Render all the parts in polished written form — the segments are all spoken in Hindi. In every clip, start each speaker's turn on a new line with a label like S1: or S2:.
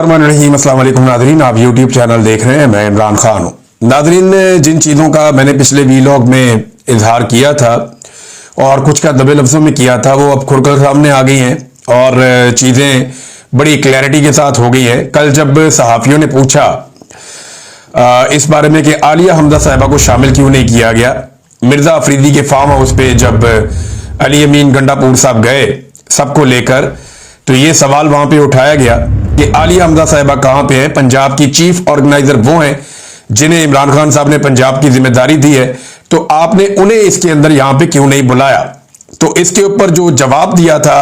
S1: अस्सलाम वालेकुम नादरीन, आप यूट्यूब चैनल देख रहे हैं। मैं इमरान खान हूँ। नादरीन, जिन चीज़ों का मैंने पिछले वीलॉग में इजहार किया था और कुछ का दबे लफ्ज़ों में किया था, वो अब खुलकर सामने आ गई हैं और चीज़ें बड़ी क्लैरिटी के साथ हो गई हैं। कल जब सहाफ़ियों ने पूछा इस बारे में कि आलिया हमजा साहिबा को शामिल क्यों नहीं किया गया, मिर्ज़ा अफरीदी के फार्म हाउस पे जब अली अमीन गंडापुर साहब गए सबको लेकर, तो ये सवाल वहां पे उठाया गया कि आलिया हमजा साहिबा कहां पे हैं। पंजाब की चीफ ऑर्गेनाइजर वो हैं जिन्हें इमरान खान साहब ने पंजाब की जिम्मेदारी दी है, तो आपने उन्हें इसके अंदर यहां पे क्यों नहीं बुलाया। तो इसके ऊपर जो जवाब दिया था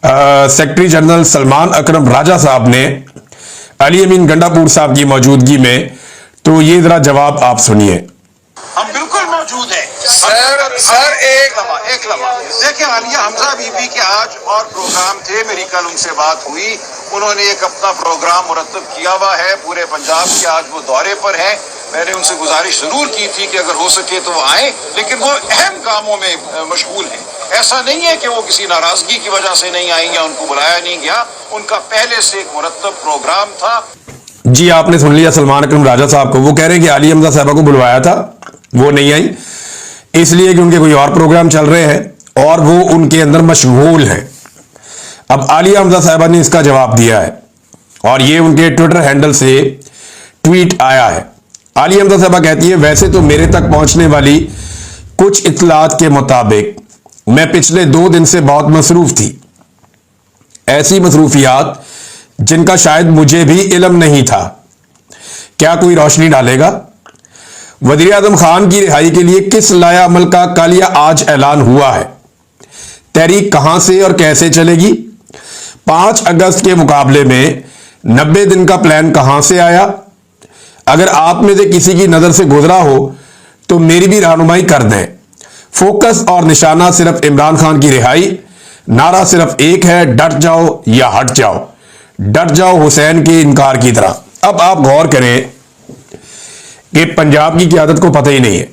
S1: सेक्रेटरी जनरल सलमान अकरम राजा साहब ने अली अमीन गंडापुर साहब की मौजूदगी में, तो ये जरा जवाब आप सुनिए।
S2: हम बिल्कुल मौजूद हैं सर। एक लम्हा देखिए, आलिया हमजा बीबी के आज और प्रोग्राम थे, मेरी कल उनसे बात हुई। उन्होंने एक अपना प्रोग्राम मुरतब किया हुआ है पूरे पंजाब के, आज वो दौरे पर हैं। मैंने उनसे गुजारिश जरूर की थी कि अगर हो सके तो वो आए, लेकिन वो अहम कामों में मशगूल हैं। ऐसा नहीं है कि वो किसी नाराजगी की वजह से नहीं आएंगे, उनको बुलाया नहीं गया। उनका पहले से एक मुरतब प्रोग्राम था।
S1: जी, आपने सुन लिया सलमान अकरम राजा साहब को। वो कह रहे हैं कि आलिया हमजा साहिबा को बुलवाया था, वो नहीं आई इसलिए कि उनके कोई और प्रोग्राम चल रहे हैं और वो उनके अंदर मशगूल हैं। अब आलिया हमजा साहिबा ने इसका जवाब दिया है और ये उनके ट्विटर हैंडल से ट्वीट आया है। आलिया हमजा साहिबा कहती है, वैसे तो मेरे तक पहुंचने वाली कुछ इत्तलात के मुताबिक मैं पिछले 2 दिन से बहुत मसरूफ थी, ऐसी मसरूफियात जिनका शायद मुझे भी इल्म नहीं था। क्या कोई रोशनी डालेगा? वज़ीर आज़म खान की रिहाई के लिए किस लाया अमल का कल या आज ऐलान हुआ है? तहरीक कहां से और कैसे चलेगी? 5 अगस्त के मुकाबले में 90 दिन का प्लान कहां से आया? अगर आप में से किसी की नजर से गुजरा हो तो मेरी भी रहनुमाई कर दें। फोकस और निशाना सिर्फ इमरान खान की रिहाई, नारा सिर्फ एक है, डट जाओ या हट जाओ। डट जाओ हुसैन के इनकार की तरह। अब आप गौर करें कि पंजाब की क़यादत को पता ही नहीं है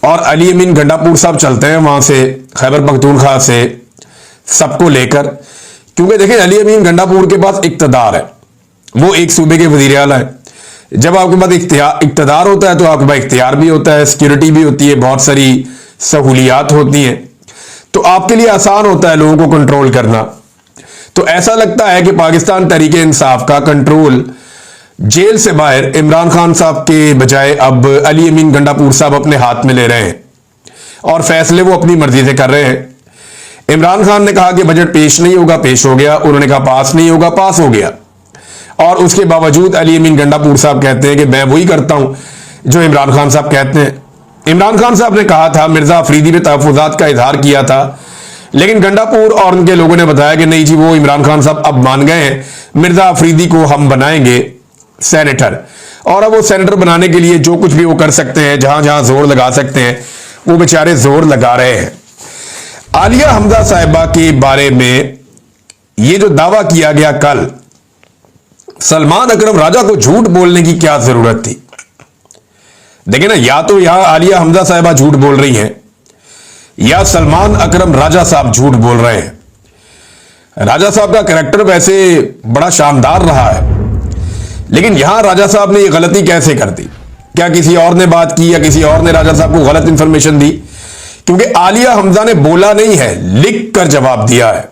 S1: और अली अमीन गंडापुर साहब चलते हैं वहां से, खैबर पख्तूनख्वा से, सबको लेकर। क्योंकि देखें, अली अमीन गंडापुर के पास इक्तदार है, वो एक सूबे के वज़ीर आला है। जब आपके पास इक्तदार होता है तो आपके पास इख्तियार भी होता है, सिक्योरिटी भी होती है, बहुत सारी सहूलियात होती हैं, तो आपके लिए आसान होता है लोगों को कंट्रोल करना। तो ऐसा लगता है कि पाकिस्तान तहरीक इंसाफ का कंट्रोल जेल से बाहर इमरान खान साहब के बजाय अब अली अमीन गंडापुर साहब अपने हाथ में ले रहे हैं और फैसले वो अपनी मर्जी से कर रहे हैं। इमरान खान ने कहा कि बजट पेश नहीं होगा, पेश हो गया। उन्होंने कहा पास नहीं होगा, पास हो गया। और उसके बावजूद अली अमीन गंडापुर साहब कहते हैं कि मैं वही करता हूं जो इमरान खान साहब कहते हैं। इमरान खान साहब ने कहा था, मिर्जा अफरीदी ने तहफ़्फ़ुज़ात का इजहार किया था, लेकिन गंडापुर और उनके लोगों ने बताया कि नहीं जी, वो इमरान खान साहब अब मान गए हैं, मिर्जा अफरीदी को हम बनाएंगे सेनेटर। और अब वो सेनेटर बनाने के लिए जो कुछ भी वो कर सकते हैं, जहां जहां जोर लगा सकते हैं, वो बेचारे जोर लगा रहे हैं। आलिया हमजा साहिबा के बारे में ये जो दावा किया गया कल, सलमान अकरम राजा को झूठ बोलने की क्या जरूरत थी? देखिए ना, या तो यहां आलिया हमजा साहिबा झूठ बोल रही हैं या सलमान अकरम राजा साहब झूठ बोल रहे हैं। राजा साहब का कैरेक्टर वैसे बड़ा शानदार रहा है, लेकिन यहां राजा साहब ने यह गलती कैसे कर दी? क्या किसी और ने बात की या किसी और ने राजा साहब को गलत इंफॉर्मेशन दी? क्योंकि आलिया हमजा ने बोला नहीं है, लिख कर जवाब दिया है।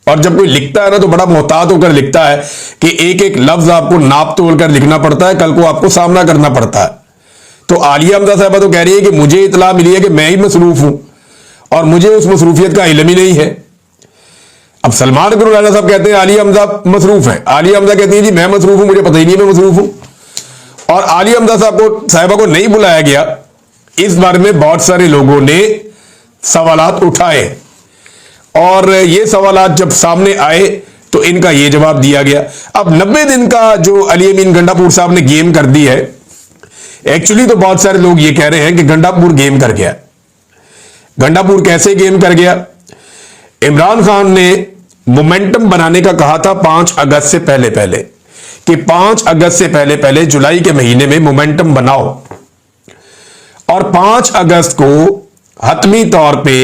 S1: और जब कोई लिखता है ना तो बड़ा मोहतात होकर लिखता है कि एक एक लफ्ज आपको नाप तोल कर लिखना पड़ता है, कल को आपको सामना करना पड़ता है। तो आलिया हमजा साहबा तो कह रही है कि मुझे इतला मिली है कि मैं ही मसरूफ हूं और मुझे उस मसरूफियत का इल्म ही नहीं है। अब सलमान अकरम राजा साहब कहते हैं आलिया हमजा मसरूफ है, आलिया हमजा कहती है जी मैं मसरूफ हूं, मुझे पता ही नहीं मैं मसरूफ हूं। और आलिया हमजा साहिबा को नहीं बुलाया गया, इस बारे में बहुत सारे लोगों ने सवालात उठाए और ये सवालात जब सामने आए तो इनका ये जवाब दिया गया। अब 90 दिन का जो अली अमीन गंडापुर साहब ने गेम कर दी है, एक्चुअली तो बहुत सारे लोग ये कह रहे हैं कि गंडापुर गेम कर गया। गंडापुर कैसे गेम कर गया? इमरान खान ने मोमेंटम बनाने का कहा था 5 अगस्त से पहले पहले, कि 5 अगस्त से पहले पहले जुलाई के महीने में मोमेंटम बनाओ और 5 अगस्त को हतमी तौर पे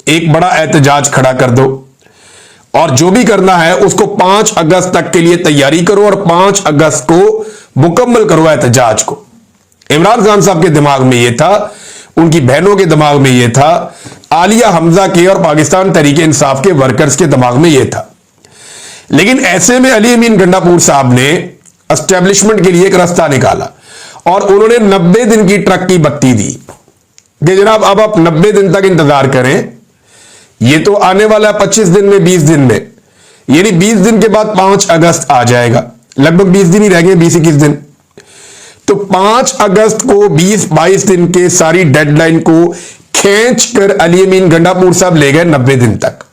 S1: एक बड़ा एहतजाज खड़ा कर दो और जो भी करना है उसको 5 अगस्त तक के लिए तैयारी करो और 5 अगस्त को मुकम्मल करो एहतजाज को। इमरान खान साहब के दिमाग में यह था, उनकी बहनों के दिमाग में यह था, आलिया हमजा के और पाकिस्तान तहरीके इंसाफ के वर्कर्स के दिमाग में यह था। लेकिन ऐसे में अली अमीन गंडापुर साहब ने एस्टेब्लिशमेंट के लिए एक रास्ता निकाला और उन्होंने 90 दिन की ट्रक की बत्ती दी कि जनाब अब आप 90 दिन तक इंतजार करें, ये तो आने वाला 25 दिन में, 20 दिन में, यानी 20 दिन के बाद 5 अगस्त आ जाएगा, लगभग 20 दिन ही रह गए, 20-21 दिन। तो 5 अगस्त को 20-22 दिन के सारी डेडलाइन को खींच कर अली अमीन गंडापुर साहब ले गए 90 दिन तक।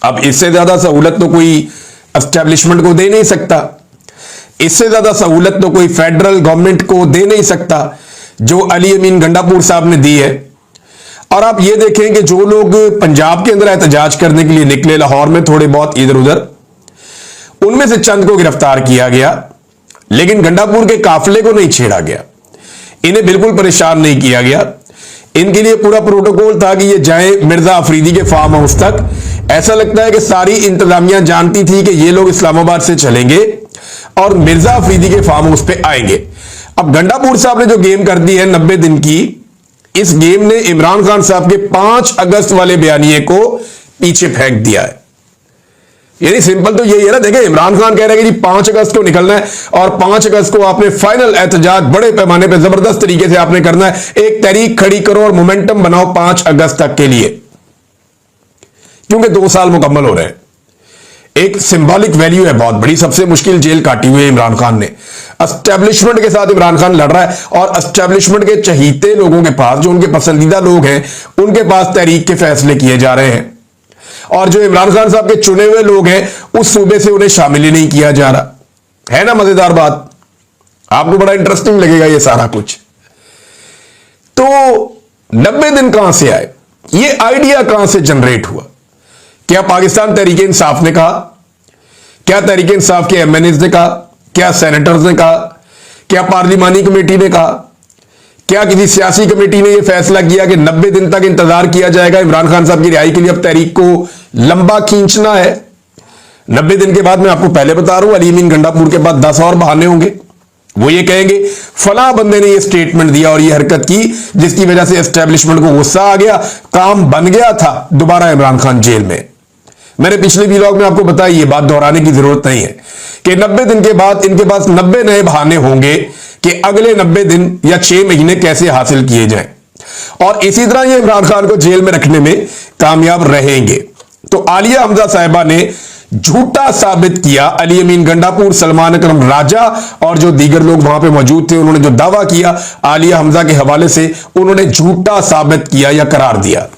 S1: अब इससे ज्यादा सहूलत तो कोई एस्टेब्लिशमेंट को दे नहीं सकता, इससे ज्यादा सहूलत तो कोई फेडरल गवर्नमेंट को दे नहीं सकता जो अली अमीन गंडापुर साहब ने दी है। और आप ये देखें कि जो लोग पंजाब के अंदर एहतजाज करने के लिए निकले, लाहौर में थोड़े बहुत इधर उधर, उनमें से चंद को गिरफ्तार किया गया, लेकिन गंडापुर के काफिले को नहीं छेड़ा गया, इन्हें बिल्कुल परेशान नहीं किया गया। इनके लिए पूरा प्रोटोकॉल था कि ये जाएं मिर्जा अफरीदी के फार्म हाउस तक। ऐसा लगता है कि सारी इंतजामिया जानती थी कि ये लोग इस्लामाबाद से चलेंगे और मिर्जा अफरीदी के फार्म हाउस पे आएंगे। अब गंडापुर साहब ने जो गेम कर दी है 90 दिन की, इस गेम ने इमरान खान साहब के 5 अगस्त वाले बयानिए को पीछे फेंक दिया है। यानी सिंपल तो यही है ना, देखिए इमरान खान कह रहे हैं कि जी 5 अगस्त को निकलना है और 5 अगस्त को आपने फाइनल एहतजाज बड़े पैमाने पर जबरदस्त तरीके से आपने करना है, एक तहरीक खड़ी करो और मोमेंटम बनाओ 5 अगस्त तक के लिए, क्योंकि 2 साल मुकम्मल हो रहे हैं। एक सिंबॉलिक वैल्यू है बहुत बड़ी, सबसे मुश्किल जेल काटी हुई है इमरान खान ने। एस्टेब्लिशमेंट के साथ इमरान खान लड़ रहा है और एस्टेब्लिशमेंट के चहीते लोगों के पास, जो उनके पसंदीदा लोग हैं, उनके पास तहरीक के फैसले किए जा रहे हैं और जो इमरान खान साहब के चुने हुए लोग हैं उस सूबे से उन्हें शामिल ही नहीं किया जा रहा है। ना मजेदार बात, आपको बड़ा इंटरेस्टिंग लगेगा ये सारा कुछ। तो 90 दिन कहां से आए, ये आइडिया कहां से जनरेट हुआ? क्या पाकिस्तान तहरीके इंसाफ ने कहा? क्या तहरीके इंसाफ के एमएनएस ने कहा? क्या सेनेटर्स ने कहा? क्या पार्लिमानी कमेटी ने कहा? क्या किसी सियासी कमेटी ने यह फैसला किया कि 90 दिन तक इंतजार किया जाएगा इमरान खान साहब की रिहाई के लिए, अब तहरीक को लंबा खींचना है? 90 दिन के बाद, मैं आपको पहले बता रहा हूं, अली अमीन गंडापुर के बाद 10 और बहाने होंगे। वो ये कहेंगे फला बंदे ने ये स्टेटमेंट दिया और ये हरकत की जिसकी वजह से एस्टेब्लिशमेंट को गुस्सा आ गया, काम बन गया था, दोबारा इमरान खान जेल में। मैंने पिछले व्लॉग में आपको बताया, ये बात दोहराने की जरूरत नहीं है कि 90 दिन के बाद इनके पास 90 नए बहाने होंगे कि अगले 90 दिन या 6 महीने कैसे हासिल किए जाएं, और इसी तरह ये इमरान खान को जेल में रखने में कामयाब रहेंगे। तो आलिया हमजा साहिबा ने झूठा साबित किया, अली अमीन गंडापुर, सलमान अकरम राजा और जो दीगर लोग वहां पे मौजूद थे, उन्होंने जो दावा किया आलिया हमजा के हवाले से, उन्होंने झूठा साबित किया या करार दिया।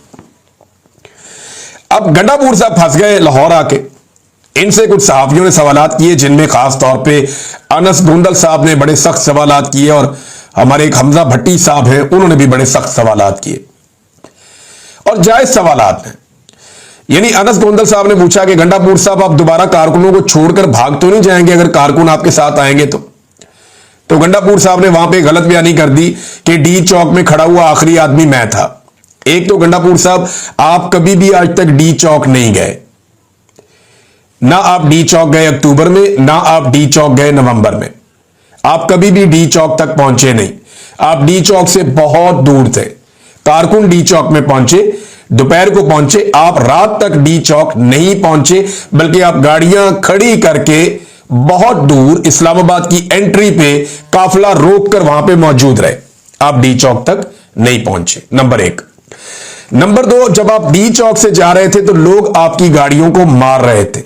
S1: अब गंडापुर साहब फंस गए लाहौर आके। इनसे कुछ सहाफियों ने सवालात किए, जिनमें खास तौर पे अनस गोंदल साहब ने बड़े सख्त सवालात किए और हमारे एक हमजा भट्टी साहब हैं, उन्होंने भी बड़े सख्त सवालात किए और जायज सवालात हैं। यानी अनस गोंदल साहब ने पूछा कि गंडापुर साहब आप दोबारा कारकुनों को छोड़कर भाग तो नहीं जाएंगे अगर कारकुन आपके साथ आएंगे तो गंडापुर साहब ने वहां पे गलत बयानी कर दी कि डी चौक में खड़ा हुआ आखिरी आदमी मैं था। एक तो गंडापुर साहब, आप कभी भी आज तक डी चौक नहीं गए, ना आप डी चौक गए अक्टूबर में, ना आप डी चौक गए नवंबर में, आप कभी भी डी चौक तक पहुंचे नहीं। आप डी चौक से बहुत दूर थे। कारकुन डी चौक में पहुंचे, दोपहर को पहुंचे, आप रात तक डी चौक नहीं पहुंचे, बल्कि आप गाड़ियां खड़ी करके बहुत दूर इस्लामाबाद की एंट्री पे काफिला रोककर वहां पे मौजूद रहे। आप डी चौक तक नहीं पहुंचे, नंबर 1। नंबर 2, जब आप डी चौक से जा रहे थे तो लोग आपकी गाड़ियों को मार रहे थे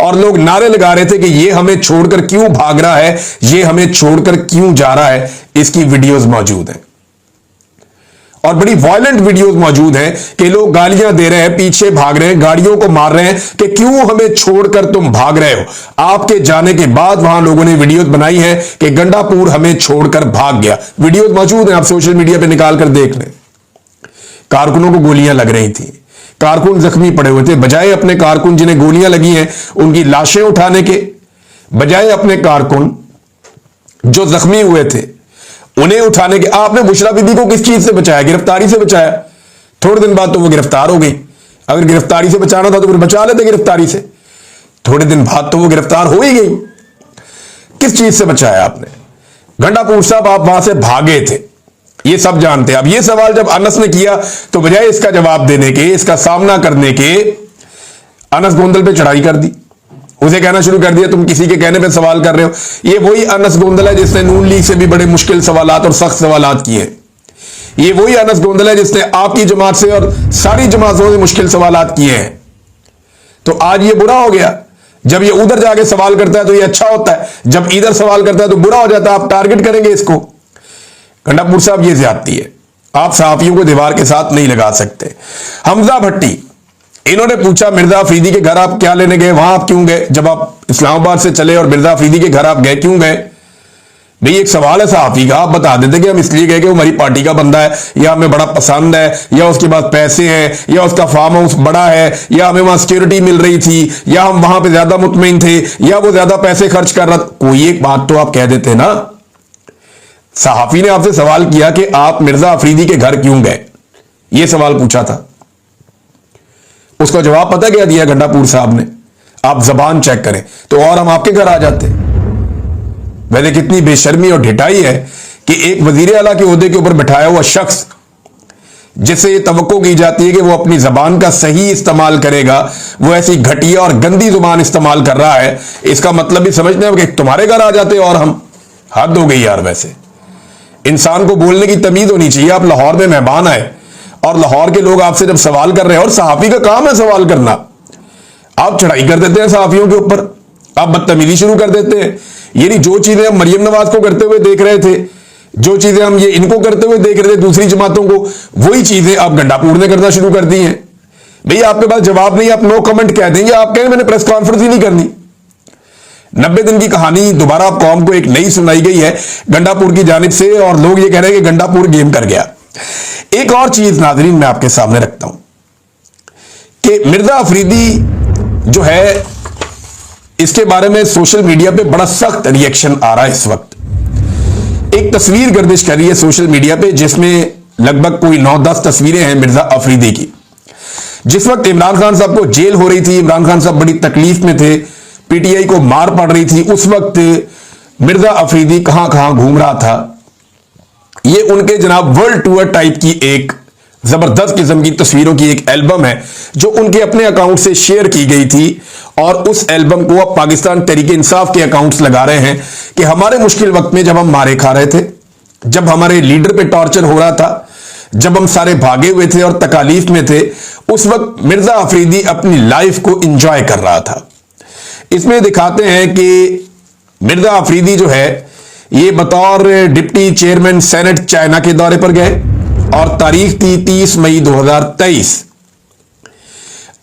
S1: और लोग नारे लगा रहे थे कि ये हमें छोड़कर क्यों भाग रहा है, ये हमें छोड़कर क्यों जा रहा है। इसकी वीडियोस मौजूद हैं और बड़ी वायलेंट वीडियोस मौजूद हैं कि लोग गालियां दे रहे हैं, पीछे भाग रहे हैं, गाड़ियों को मार रहे हैं कि क्यों हमें छोड़कर तुम भाग रहे हो। आपके जाने के बाद वहां लोगों ने वीडियोस बनाई है कि गंडापुर हमें छोड़कर भाग गया। वीडियोस मौजूद हैं, आप सोशल मीडिया पे निकाल कर देख लें। कारकुनों को गोलियां लग रही थी, कारकुन जख्मी पड़े हुए थे। बजाय अपने कारकुन जिन्हें गोलियां लगी हैं उनकी लाशें उठाने के, बजाय अपने कारकुन जो जख्मी हुए थे उन्हें उठाने के, आपने बुशरा बीबी को किस चीज से बचाया? गिरफ्तारी से बचाया। थोड़े दिन बाद तो वो गिरफ्तार हो गई। अगर गिरफ्तारी से बचाना था तो फिर बचा लेते गिरफ्तारी से। थोड़े दिन बाद तो वो गिरफ्तार हो ही गई। किस चीज से बचाया आपने? गंडापुर साहब आप वहां से भागे थे, ये सब जानते हैं। अब ये सवाल जब अनस ने किया तो बजाय इसका जवाब देने के, इसका सामना करने के, अनस गोंदल पे चढ़ाई कर दी। उसे कहना शुरू कर दिया तुम किसी के कहने पे सवाल कर रहे हो। ये वही अनस गोंदल है जिसने नून लीग से भी बड़े मुश्किल सवालात और सख्त सवालात किए। ये वही अनस गोंदल है जिसने आपकी जमात से और सारी जमातों से मुश्किल सवालात किए हैं। तो आज ये बुरा हो गया। जब ये उधर जाके सवाल करता है तो ये अच्छा होता है, जब इधर सवाल करता है तो बुरा हो जाता है। आप टारगेट करेंगे इसको। गंडापुर साहब ये ज्यादती है, आप सहाफियों को दीवार के साथ नहीं लगा सकते। हमजा भट्टी, इन्होंने पूछा मिर्जा अफरीदी के घर आप क्या लेने गए, वहां आप क्यों गए? जब आप इस्लामाबाद से चले और मिर्जा अफरीदी के घर आप गए, क्यों गए? भाई एक सवाल है सहाफी का, आप बता देते कि हम इसलिए गए कि वो हमारी पार्टी का बंदा है, या हमें बड़ा पसंद है, या उसके पास पैसे हैं, या उसका फार्म हाउस बड़ा है, या हमें वहां सिक्योरिटी मिल रही थी, या हम वहां पे ज्यादा मुतमईन थे, या वो ज्यादा पैसे खर्च कर रहा था। कोई एक बात तो आप कह देते ना। सहाफी ने आपसे सवाल किया कि आप मिर्जा अफरीदी के घर क्यों गए, यह सवाल पूछा था। उसका जवाब पता क्या दिया गंडापुर साहब ने? आप जबान चेक करें तो और हम आपके घर आ जाते। वैसे कितनी बेशर्मी और ढिठाई है कि एक वजीर आला के ओहदे के ऊपर बिठाया हुआ शख्स, जिससे ये तवक्को की जाती है कि वो अपनी जबान का सही इस्तेमाल करेगा, वो ऐसी घटिया और गंदी जुबान इस्तेमाल कर रहा है। इसका मतलब भी समझते हैं कि तुम्हारे घर आ जाते और हम। हद हो गई यार। वैसे इंसान को बोलने की तमीज होनी चाहिए। आप लाहौर में मेहमान आए और लाहौर के लोग आपसे जब सवाल कर रहे हैं, और सहाफी का काम है सवाल करना, आप चढ़ाई कर देते हैं सहाफियों के ऊपर, आप बदतमीजी शुरू कर देते हैं। यानी जो चीजें हम मरियम नवाज को करते हुए देख रहे थे, जो चीजें हम ये इनको करते हुए देख रहे थे दूसरी जमातों को, वही चीजें आप गंडापुर ने करना शुरू कर दी हैं। भैया आपके पास जवाब नहीं, आप नो कमेंट कह देंगे, आप कहेंगे मैंने प्रेस कॉन्फ्रेंस ही नहीं करनी। 90 दिन की कहानी दोबारा कौम को एक नई सुनाई गई है गंडापुर की जानिब से, और लोग ये कह रहे हैं कि गंडापुर गेम कर गया। एक और चीज नाजरीन मैं आपके सामने रखता हूं कि मिर्जा अफरीदी जो है, इसके बारे में सोशल मीडिया पे बड़ा सख्त रिएक्शन आ रहा है इस वक्त। एक तस्वीर गर्दिश कर रही है सोशल मीडिया पे जिसमें लगभग कोई 9-10 तस्वीरें हैं मिर्जा अफरीदी की। जिस वक्त इमरान खान साहब को जेल हो रही थी, इमरान खान साहब बड़ी तकलीफ में थे, पीटीआई को मार पड़ रही थी, उस वक्त मिर्जा अफरीदी कहां कहां घूम रहा था। ये उनके जनाब वर्ल्ड टूर टाइप की एक जबरदस्त किस्म की तस्वीरों की एक एल्बम है जो उनके अपने अकाउंट से शेयर की गई थी, और उस एल्बम को अब पाकिस्तान तहरीक इंसाफ के अकाउंट्स लगा रहे हैं कि हमारे मुश्किल वक्त में जब हम मारे खा रहे थे, जब हमारे लीडर पे टॉर्चर हो रहा था, जब हम सारे भागे हुए थे और तकालीफ में थे, उस वक्त मिर्जा अफरीदी अपनी लाइफ को एंजॉय कर रहा था। इसमें दिखाते हैं कि मिर्जा अफरीदी जो है ये बतौर डिप्टी चेयरमैन सेनेट चाइना के दौरे पर गए, और तारीख थी 30 मई 2023।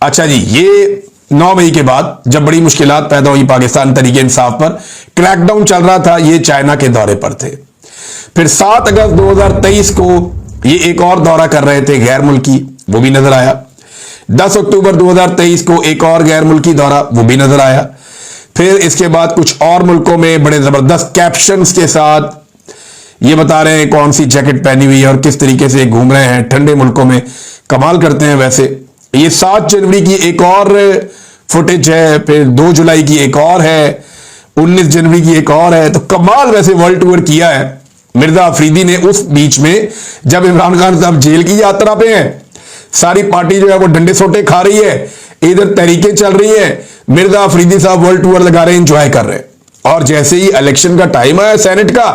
S1: अच्छा जी, ये 9 मई के बाद जब बड़ी मुश्किलात पैदा हुई पाकिस्तान तहरीक इंसाफ पर, क्रैकडाउन चल रहा था, ये चाइना के दौरे पर थे। फिर 7 अगस्त 2023 को ये एक और दौरा कर रहे थे गैर मुल्की, वो भी नजर आया। 10 अक्टूबर 2023 को एक और गैर मुल्की दौरा, वो भी नजर आया। फिर इसके बाद कुछ और मुल्कों में बड़े जबरदस्त कैप्शंस के साथ ये बता रहे हैं कौन सी जैकेट पहनी हुई है और किस तरीके से घूम रहे हैं ठंडे मुल्कों में। कमाल करते हैं। वैसे ये 7 जनवरी की एक और फुटेज है, फिर 2 जुलाई की एक और है, 19 जनवरी की एक और है। तो कमाल वैसे वर्ल्ड टूर किया है मिर्जा अफरीदी ने उस बीच में जब इमरान खान साहब जेल की यात्रा पे हैं। सारी पार्टी जो है वो डंडे सोटे खा रही है, इधर तहरीकें चल रही है, मिर्जा अफरीदी साहब वर्ल्ड टूर लगा रहे हैं, एंजॉय कर रहे हैं। और जैसे ही इलेक्शन का टाइम आया सेनेट का,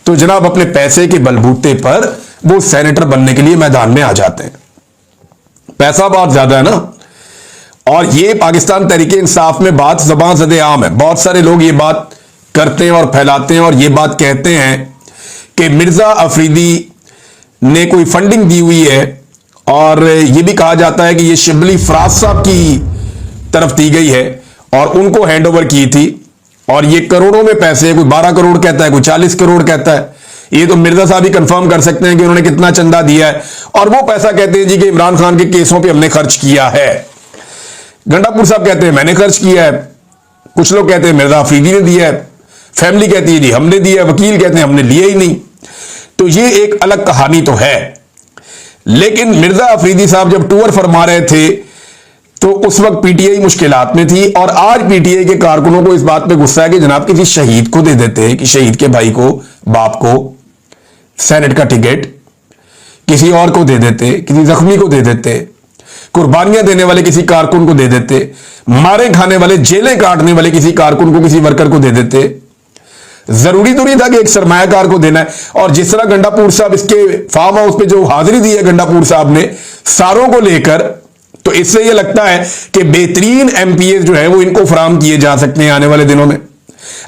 S1: तो जनाब अपने पैसे के बलबूते पर वो सेनेटर बनने के लिए मैदान में आ जाते हैं। पैसा बहुत ज्यादा है ना। और ये पाकिस्तान तहरीक इंसाफ में बात ज़बान ज़दे आम है, बहुत सारे लोग ये बात करते हैं और फैलाते हैं और ये बात कहते हैं कि मिर्जा अफरीदी ने कोई फंडिंग दी हुई है, और ये भी कहा जाता है कि ये शिबली फराज साहब की तरफ दी गई है और उनको हैंड ओवर की थी, और ये करोड़ों में पैसे, कोई 12 करोड़ कहता है, कोई 40 करोड़ कहता है। ये तो मिर्जा साहब ही कंफर्म कर सकते हैं कि उन्होंने कितना चंदा दिया है। और वो पैसा कहते हैं जी कि इमरान खान के केसों पे हमने खर्च किया है। गंडापुर साहब कहते हैं मैंने खर्च किया है, कुछ लोग कहते हैं मिर्जा अफरीदी ने दिया है, फैमिली कहती है जी हमने दिया है, वकील कहते हैं हमने लिया ही नहीं। तो ये एक अलग कहानी तो है। लेकिन मिर्जा अफरीदी साहब जब टूर फरमा रहे थे तो उस वक्त पीटीआई मुश्किलात में थी और आज पीटीआई के कारकुनों को इस बात पे गुस्सा है कि जनाब किसी शहीद को दे देते हैं, कि शहीद के भाई को, बाप को सेनेट का टिकट किसी और को दे देते, किसी जख्मी को दे देते, कुर्बानियां देने वाले किसी कारकुन को दे देते, मारे खाने वाले, जेलें काटने वाले किसी कारकुन को, किसी वर्कर को दे देते। जरूरी तो नहीं था कि एक सरमायाकार को देना है। और जिस तरह गंडापुर साहब इसके फार्म हाउस पे जो हाजिरी दी है गंडापुर साहब ने सारों को लेकर, तो इससे यह लगता है कि बेहतरीन एमपीएस जो है वो इनको फराम किए जा सकते हैं आने वाले दिनों में।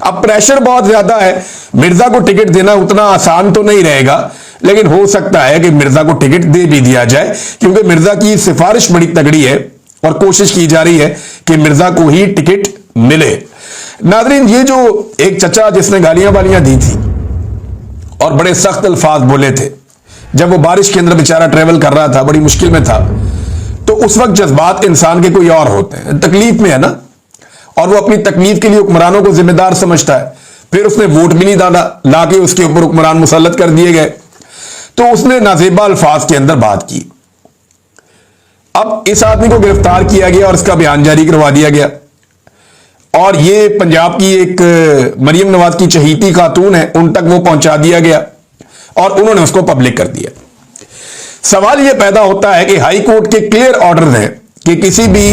S1: अब प्रेशर बहुत ज्यादा है, मिर्जा को टिकट देना उतना आसान तो नहीं रहेगा, लेकिन हो सकता है कि मिर्जा को टिकट दे भी दिया जाए, क्योंकि मिर्जा की सिफारिश बड़ी तगड़ी है और कोशिश की जा रही है कि मिर्जा को ही टिकट मिले। नादरीन, ये जो एक चचा जिसने गालियां वालियां दी थी और बड़े सख्त अल्फाज बोले थे, जब वो बारिश के अंदर बेचारा ट्रेवल कर रहा था, बड़ी मुश्किल में था, तो उस वक्त जज्बात इंसान के कोई और होते हैं, तकलीफ में है ना, और वो अपनी तकलीफ के लिए हुक्मरानों को जिम्मेदार समझता है। फिर उसने वोट भी नहीं डाला, लाके उसके ऊपर हुक्मरान मुसल्लत कर दिए गए, तो उसने नाजेबा अल्फाज के अंदर बात की। अब इस आदमी को गिरफ्तार किया गया और इसका बयान जारी करवा दिया गया, और ये पंजाब की एक मरियम नवाज की चहीती खातून है, उन तक वो पहुंचा दिया गया और उन्होंने उसको पब्लिक कर दिया। सवाल यह पैदा होता है कि हाई कोर्ट के क्लियर ऑर्डर हैं कि किसी भी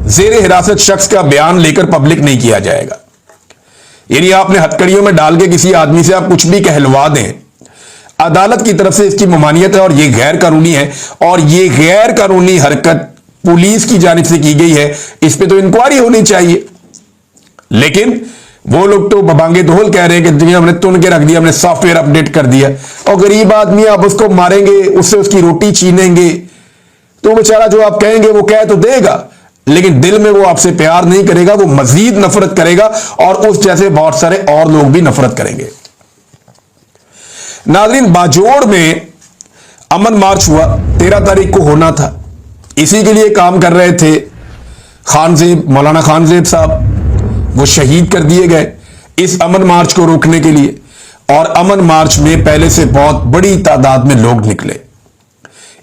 S1: जेर हिरासत शख्स का बयान लेकर पब्लिक नहीं किया जाएगा। यानी आपने हथकड़ियों में डाल के किसी आदमी से आप कुछ भी कहलवा दें, अदालत की तरफ से इसकी ममानियत है और यह गैर कानूनी है, और यह गैर कानूनी हरकत पुलिस की जानिब से की गई है, इस पर तो इंक्वायरी होनी चाहिए। लेकिन वो लोग तो बबांगे दोहल कह रहे हैं कि हमने तुन के रख दिया, हमने सॉफ्टवेयर अपडेट कर दिया, और गरीब आदमी आप उसको मारेंगे, उससे उसकी रोटी छीनेंगे, तो बेचारा जो आप कहेंगे वो कह तो देगा, लेकिन दिल में वो आपसे प्यार नहीं करेगा, वो मजीद नफरत करेगा, और उस जैसे बहुत सारे और लोग भी नफरत करेंगे। नाज़रीन, बाजोड़ में अमन मार्च हुआ, 13 तारीख को होना था, इसी के लिए काम कर रहे थे खानजेब, मौलाना खानजेब साहब, वो शहीद कर दिए गए इस अमन मार्च को रोकने के लिए। और अमन मार्च में पहले से बहुत बड़ी तादाद में लोग निकले,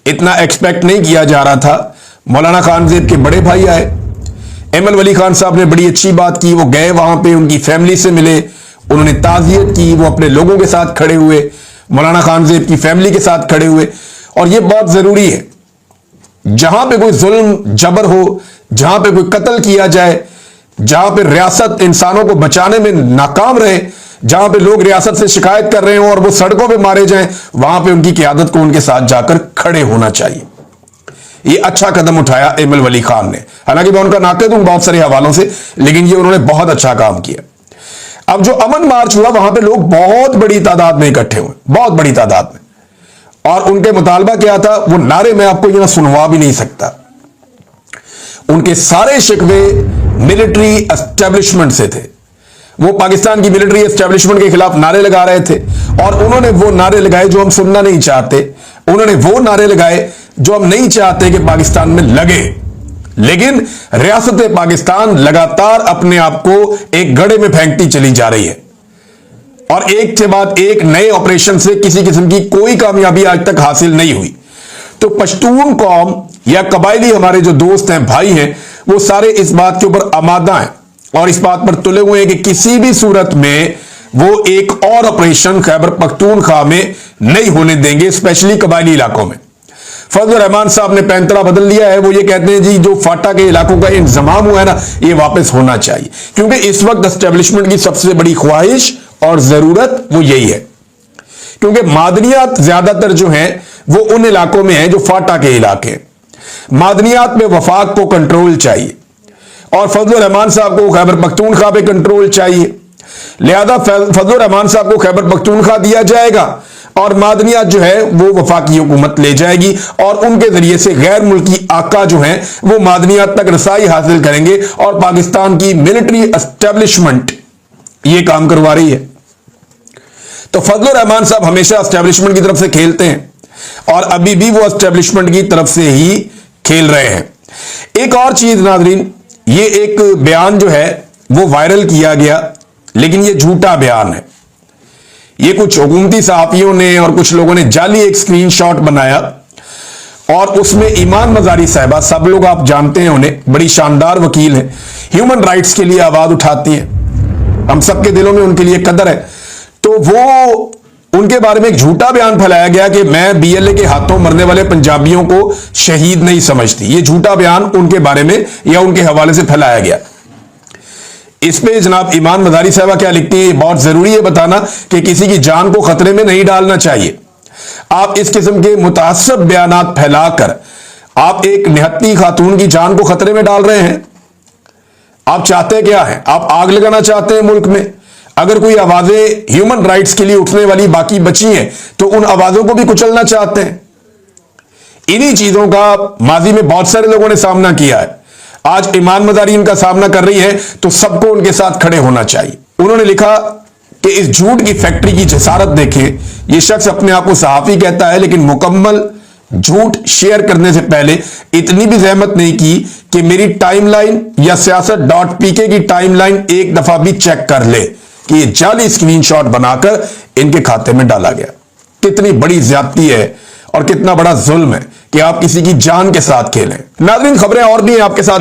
S1: इतना एक्सपेक्ट नहीं किया जा रहा था। मौलाना खानजेब के बड़े भाई आए, एमएल वली खान साहब ने बड़ी अच्छी बात की, वो गए वहां पे, उनकी फैमिली से मिले, उन्होंने ताज़ियत की, वो अपने लोगों के साथ खड़े हुए, मौलाना खानजेब की फैमिली के साथ खड़े हुए। और ये बहुत जरूरी है, जहां पे कोई जुल्म जबर हो, जहां पे कोई कत्ल किया जाए, जहां पे रियासत इंसानों को बचाने में नाकाम रहे, जहां पे लोग रियासत से शिकायत कर रहे हो और वो सड़कों पे मारे जाएं, वहां पे उनकी क़यादत को उनके साथ जाकर खड़े होना चाहिए। ये अच्छा कदम उठाया एमएल वली खान ने, हालांकि मैं उनका नाक़िद हूं बहुत सारे हवालों से, लेकिन ये उन्होंने बहुत अच्छा काम किया। अब जो अमन मार्च हुआ, वहां पे लोग बहुत बड़ी तादाद में इकट्ठे हुए, बहुत बड़ी तादाद में, और उनके मुतालबा क्या था, वो नारे मैं आपको यहां सुनवा भी नहीं सकता। उनके सारे शिकवे मिलिट्री एस्टेब्लिशमेंट से थे, वो पाकिस्तान की मिलिट्री एस्टेब्लिशमेंट के खिलाफ नारे लगा रहे थे, और उन्होंने वो नारे लगाए जो हम सुनना नहीं चाहते, उन्होंने वो नारे लगाए जो हम नहीं चाहते कि पाकिस्तान में लगे। लेकिन रियासत पाकिस्तान लगातार अपने आप को एक गड्ढे में फेंकती चली जा रही है, और एक के बाद एक नए ऑपरेशन से किसी किस्म की कोई कामयाबी आज तक हासिल नहीं हुई। तो पश्तून कौम या कबायली हमारे जो दोस्त हैं, भाई हैं, वो सारे इस बात के ऊपर आमादा हैं और इस बात पर तुले हुए हैं कि किसी भी सूरत में वो एक और ऑपरेशन खैबर पख्तूनख्वा में नहीं होने देंगे, स्पेशली कबायली इलाकों में। फजल रहमान साहब ने पैंतरा बदल लिया है, वो ये कहते हैं जी जो फाटा के इलाकों का इंतजाम हुआ है ना, ये वापस होना चाहिए, क्योंकि इस वक्त एस्टेब्लिशमेंट की सबसे बड़ी ख्वाहिश और जरूरत वो यही है, क्योंकि मादनियात ज्यादातर जो हैं वो उन इलाकों में है जो फाटा के इलाके हैं। मादनियात में वफाक को कंट्रोल चाहिए और फजल रहमान साहब को खैबर पख्तूनख्वा पे कंट्रोल चाहिए, लिहाजा फजल रहमान साहब को खैबर पख्तूनख्वा दिया जाएगा और मादनियात जो है वो वफाकी हुकूमत ले जाएगी, और उनके जरिए से गैर मुल्की आका जो हैं वो मादनियात तक रसाई हासिल करेंगे, और पाकिस्तान की मिलिट्री एस्टेब्लिशमेंट ये काम करवा रही है। तो फजल रहमान साहब हमेशा एस्टेब्लिशमेंट की तरफ से खेलते हैं, और अभी भी वो एस्टेब्लिशमेंट की तरफ से ही खेल रहे हैं। एक और चीज नाज़रीन, ये एक बयान जो है वो वायरल किया गया, लेकिन ये झूठा बयान है। ये कुछ हुकूमती सहाफियों ने और कुछ लोगों ने जाली एक स्क्रीनशॉट बनाया, और उसमें ईमान मजारी साहिबा, सब लोग आप जानते हैं उन्हें, बड़ी शानदार वकील है, ह्यूमन राइट्स के लिए आवाज उठाती हैं, हम सबके दिलों में उनके लिए कदर है। तो वो उनके बारे में एक झूठा बयान फैलाया गया कि मैं बीएलए के हाथों मरने वाले पंजाबियों को शहीद नहीं समझती। ये झूठा बयान उनके बारे में या उनके हवाले से फैलाया गया। इस पे जनाब ईमान मजारी साहबा क्या लिखती है, बहुत जरूरी है बताना कि किसी की जान को खतरे में नहीं डालना चाहिए। आप इस किस्म के मुतासब बयानात फैलाकर आप एक निहत्ती खातून की जान को खतरे में डाल रहे हैं। आप चाहते क्या हैं? आप आग लगाना चाहते हैं मुल्क में? अगर कोई आवाजें ह्यूमन राइट्स के लिए उठने वाली बाकी बची हैं तो उन आवाजों को भी कुचलना चाहते हैं। इन्हीं चीजों का माजी में बहुत सारे लोगों ने सामना किया है। आज ईमान मजारी इनका सामना कर रही है तो सबको उनके साथ खड़े होना चाहिए। उन्होंने लिखा कि इस झूठ की फैक्ट्री की जसारत देखें। यह शख्स अपने आप को सहाफी कहता है लेकिन मुकम्मल झूठ शेयर करने से पहले इतनी भी जहमत नहीं की कि मेरी टाइमलाइन या सियासत.pk की टाइमलाइन एक दफा भी चेक कर ले कि ये जाली स्क्रीनशॉट बनाकर इनके खाते में डाला गया। कितनी बड़ी ज्यादती है और कितना बड़ा जुल्म है कि आप किसी की जान के साथ खेलें। नाज़रीन, खबरें और भी हैं आपके साथ।